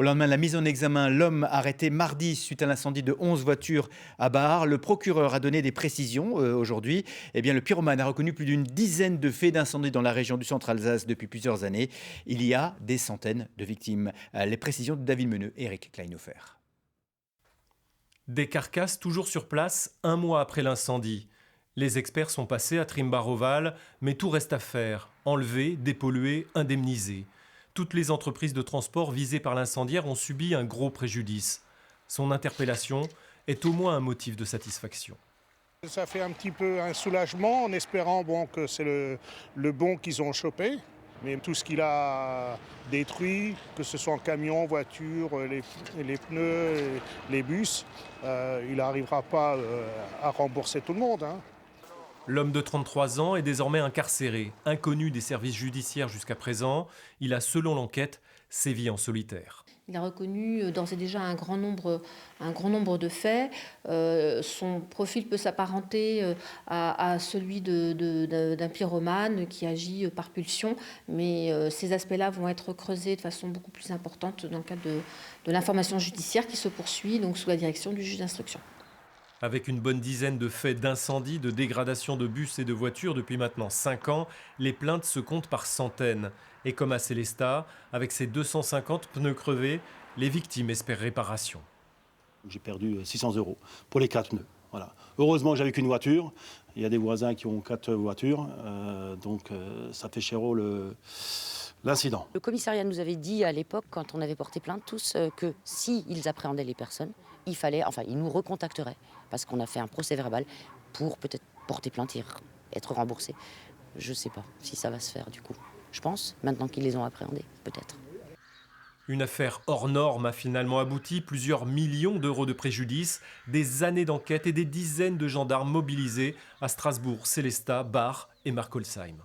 Au lendemain de la mise en examen, l'homme arrêté mardi suite à l'incendie de 11 voitures à Bar, le procureur a donné des précisions aujourd'hui. Eh bien, le pyromane a reconnu plus d'une dizaine de faits d'incendie dans la région du Centre-Alsace depuis plusieurs années. Il y a des centaines de victimes. Les précisions de David Meneux et Eric Kleinhofer. Des carcasses toujours sur place un mois après l'incendie. Les experts sont passés à Trimbar-Oval, mais tout reste à faire. Enlever, dépolluer, indemniser. Toutes les entreprises de transport visées par l'incendiaire ont subi un gros préjudice. Son interpellation est au moins un motif de satisfaction. Ça fait un petit peu un soulagement en espérant que c'est le bon qu'ils ont chopé. Mais tout ce qu'il a détruit, que ce soit en camion, voiture, les pneus, les bus, il n'arrivera pas à rembourser tout le monde, hein. L'homme de 33 ans est désormais incarcéré. Inconnu des services judiciaires jusqu'à présent, il a, selon l'enquête, sévi en solitaire. Il a reconnu d'ores et déjà un grand nombre de faits. Son profil peut s'apparenter à celui d'un pyromane qui agit par pulsion, mais ces aspects-là vont être creusés de façon beaucoup plus importante dans le cadre de l'information judiciaire qui se poursuit donc sous la direction du juge d'instruction. Avec une bonne dizaine de faits d'incendie, de dégradation de bus et de voitures depuis maintenant 5 ans, les plaintes se comptent par centaines. Et comme à Célestat, avec ses 250 pneus crevés, les victimes espèrent réparation. J'ai perdu 600 € pour les 4 pneus. Voilà. Heureusement, j'avais qu'une voiture. Il y a des voisins qui ont 4 voitures, donc ça fait cher l'incident. Le commissariat nous avait dit à l'époque, quand on avait porté plainte tous, que s'ils appréhendaient les personnes, ils nous recontacteraient, parce qu'on a fait un procès-verbal pour peut-être porter plainte et être remboursés. Je ne sais pas si ça va se faire du coup. Je pense, maintenant qu'ils les ont appréhendés, peut-être. Une affaire hors norme a finalement abouti, plusieurs millions d'euros de préjudice, des années d'enquête et des dizaines de gendarmes mobilisés à Strasbourg, Célestat, Bar et Markolsheim.